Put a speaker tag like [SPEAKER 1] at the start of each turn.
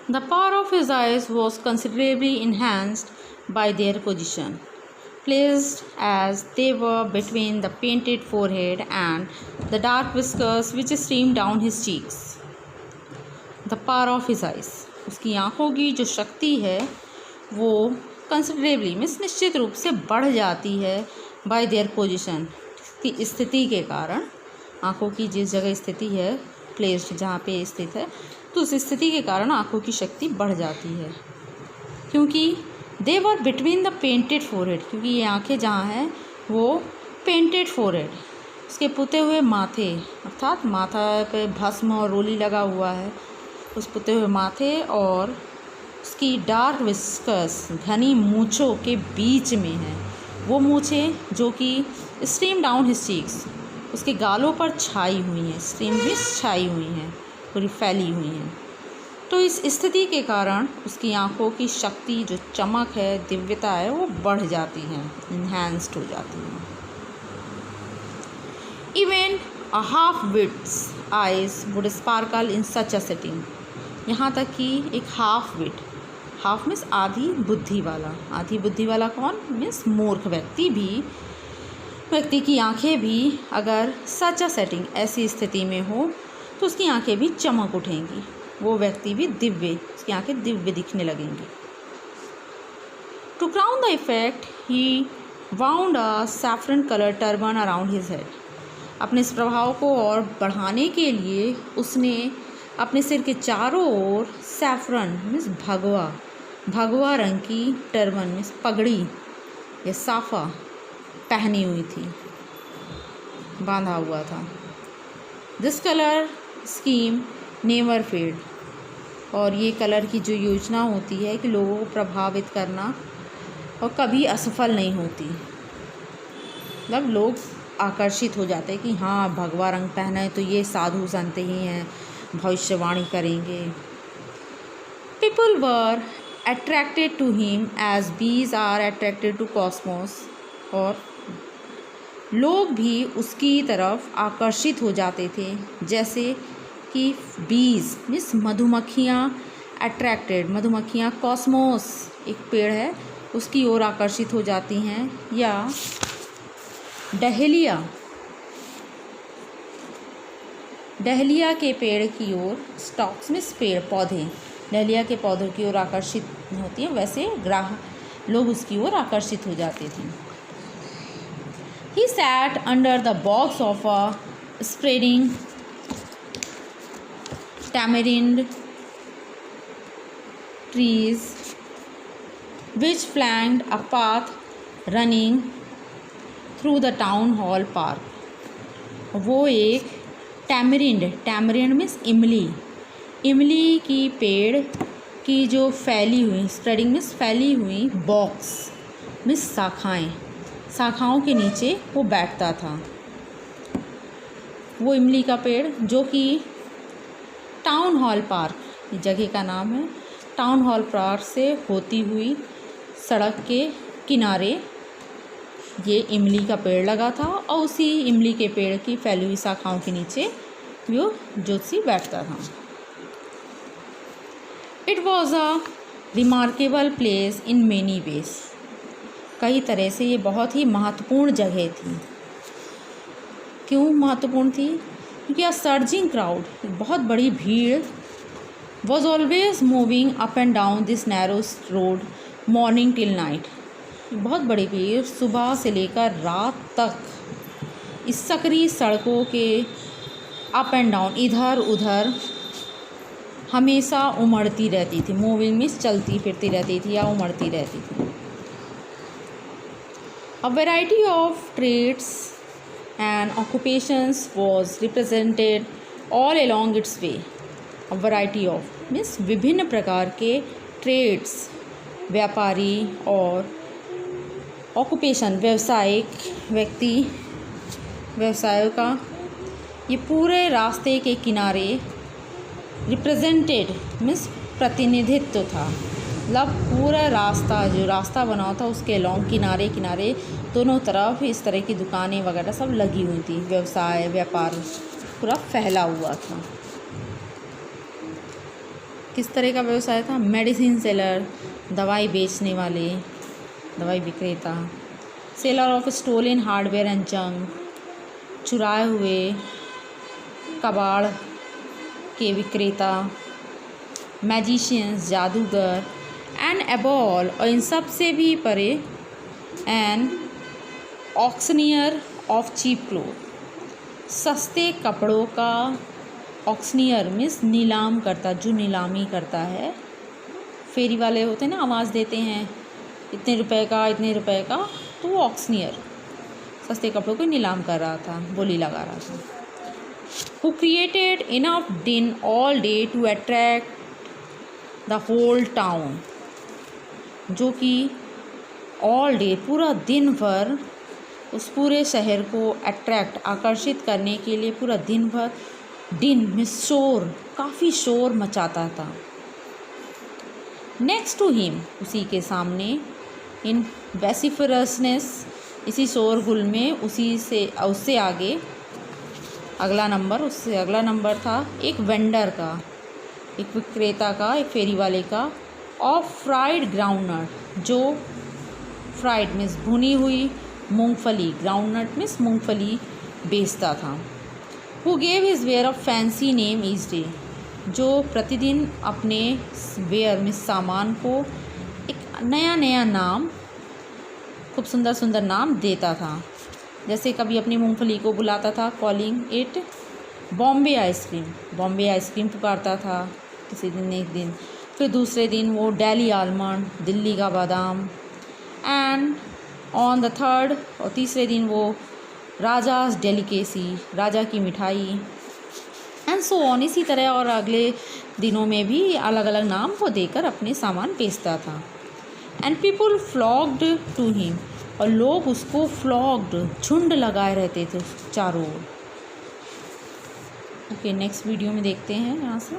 [SPEAKER 1] The power of his eyes was considerably enhanced by their position, placed as they were between the painted forehead and the dark whiskers which streamed down his cheeks. The power of his eyes, उसकी आँखों की जो शक्ति है वो considerably means निश्चित रूप से बढ़ जाती है बाय देयर पोजिशन, की स्थिति के कारण। आँखों की जिस जगह स्थिति है, प्लेस जहाँ पे स्थित है, तो उस स्थिति के कारण आँखों की शक्ति बढ़ जाती है। क्योंकि दे वर बिटवीन द पेंटेड फोरहेड, क्योंकि ये आँखें जहाँ हैं वो पेंटेड फोरहेड, उसके पुते हुए माथे, अर्थात माथा पे भस्म और रोली लगा हुआ है, उस पुते हुए माथे और उसकी डार्क विस्कर्स घनी मूँछों के बीच में है। वो मूँछें जो कि स्ट्रीम डाउन हिज चीक्स, उसके गालों पर छाई हुई हैं, स्ट्रीम भी छाई हुई हैं, पूरी फैली हुई हैं। तो इस स्थिति के कारण उसकी आँखों की शक्ति, जो चमक है, दिव्यता है, वो बढ़ जाती है, इन्हेंस्ड हो जाती है। Even a half wit's eyes would sparkle in such a setting, यहाँ तक कि एक हाफ विट, हाफ मीन्स आधी बुद्धि वाला, आधी बुद्धि वाला कौन, मीन्स मूर्ख व्यक्ति की आंखें भी अगर सच अ सेटिंग, ऐसी स्थिति में हो तो उसकी आंखें भी चमक उठेंगी, वो व्यक्ति भी दिव्य, उसकी आंखें दिव्य दिखने लगेंगी। To crown the effect he wound a saffron colour turban around his head, अपने इस प्रभाव को और बढ़ाने के लिए उसने अपने सिर के चारों ओर सैफरन मीन्स भगवा रंग की टर्बन मीन्स पगड़ी या साफा पहनी हुई थी, बांधा हुआ था। This colour scheme never fade, और ये कलर की जो योजना होती है कि लोगों को प्रभावित करना, और कभी असफल नहीं होती। मतलब लोग आकर्षित हो जाते हैं कि हाँ भगवा रंग पहना है तो ये साधु संत ही हैं, भविष्यवाणी करेंगे। People were attracted to him as bees are attracted to cosmos, और लोग भी उसकी तरफ आकर्षित हो जाते थे जैसे कि बीज मीन्स मधुमक्खियाँ अट्रैक्टेड, मधुमक्खियाँ कॉस्मोस एक पेड़ है उसकी ओर आकर्षित हो जाती हैं, या डहलिया के पेड़ की ओर, स्टॉक्स मीन्स पेड़ पौधे, डहलिया के पौधों की ओर आकर्षित होती हैं, वैसे लोग उसकी ओर आकर्षित हो जाते थे। He sat under the box of a spreading tamarind trees which flanked a path running through the town hall park. वो एक टैमरिंड मीन्स इमली की पेड़ की जो फैली हुई, स्प्रेडिंग मीन्स फैली हुई, बॉक्स मीन्स शाखाओं के नीचे वो बैठता था। वो इमली का पेड़ जो कि टाउन हॉल पार्क, ये जगह का नाम है, टाउन हॉल पार्क से होती हुई सड़क के किनारे ये इमली का पेड़ लगा था, और उसी इमली के पेड़ की फैली हुई शाखाओं के नीचे वो ज्योतिषी बैठता था। It was a remarkable place in many ways, कई तरह से ये बहुत ही महत्वपूर्ण जगह थी। क्यों महत्वपूर्ण थी? क्योंकि अ सर्जिंग क्राउड, बहुत बड़ी भीड़, was always moving up and down this narrow road morning till night, बहुत बड़ी भीड़ सुबह से लेकर रात तक इस सकरी सड़कों के अप एंड डाउन, इधर उधर हमेशा उमड़ती रहती थी। मूविंग मीन्स चलती फिरती रहती थी या उमड़ती रहती थी। A variety of trades and occupations was represented all along its way. A variety of means विभिन्न प्रकार के ट्रेड्स, व्यापारी और ऑक्यूपेशन व्यवसायिक व्यक्ति, व्यवसायों का ये पूरे रास्ते के किनारे रिप्रेजेंटेड मीन्स प्रतिनिधित्व था। मतलब पूरा रास्ता, जो रास्ता बना था उसके लॉन्ग किनारे किनारे दोनों तरफ इस तरह की दुकानें वगैरह सब लगी हुई थी, व्यवसाय व्यापार पूरा फैला हुआ था। किस तरह का व्यवसाय था? मेडिसिन सेलर, दवाई बेचने वाले, दवाई विक्रेता। Seller of stolen hardware and junk, चुराए हुए कबाड़ के विक्रेता। मैजिशियंस, जादूगर। एंड एबॉल, और इन सब से भी परे, an auctioneer of cheap cloth, सस्ते कपड़ों का। ऑक्शनियर मीन्स नीलाम करता, जो नीलामी करता है। फेरी वाले होते हैं ना, आवाज़ देते हैं इतने रुपए का, इतने रुपए का, तो वो ऑक्शनियर सस्ते कपड़ों को नीलाम कर रहा था, बोली लगा रहा था। Who created enough din all day to attract the whole town, जो कि ऑल डे पूरा दिन भर उस पूरे शहर को अट्रैक्ट आकर्षित करने के लिए पूरा दिन भर दिन में शोर, काफ़ी शोर मचाता था। नेक्स्ट टू हिम, उसी के सामने, इन वेसिफरसनेस, इसी शोरगुल में, उससे आगे अगला नंबर, उससे अगला नंबर था एक वेंडर का, एक विक्रेता का, एक फेरी वाले का। ऑफ फ्राइड ग्राउंडनट, जो फ्राइड मीन्स भुनी हुई मूंगफली, ग्राउंडनट मीन्स मूंगफली बेचता था। Who gave his ware of fancy name each day, जो प्रतिदिन अपने वेयर में सामान को एक नया नया नाम, खूब सुंदर सुंदर नाम देता था। जैसे कभी अपनी मूंगफली को बुलाता था calling it Bombay ice cream, Bombay ice cream पुकारता था किसी दिन, एक दिन। फिर दूसरे दिन वो दिल्ली आलमंड, दिल्ली का बादाम। एंड ऑन द थर्ड, और तीसरे दिन वो राजाज डेलिकेसी, राजा की मिठाई। एंड सो ऑन, इसी तरह और अगले दिनों में भी अलग अलग नाम को देकर अपने सामान बेचता था। एंड पीपुल फ्लॉक्ड टू हिम, और लोग उसको फ्लॉक्ड, झुंड लगाए रहते थे चारों ओर। ओके, नेक्स्ट वीडियो में देखते हैं यहाँ से।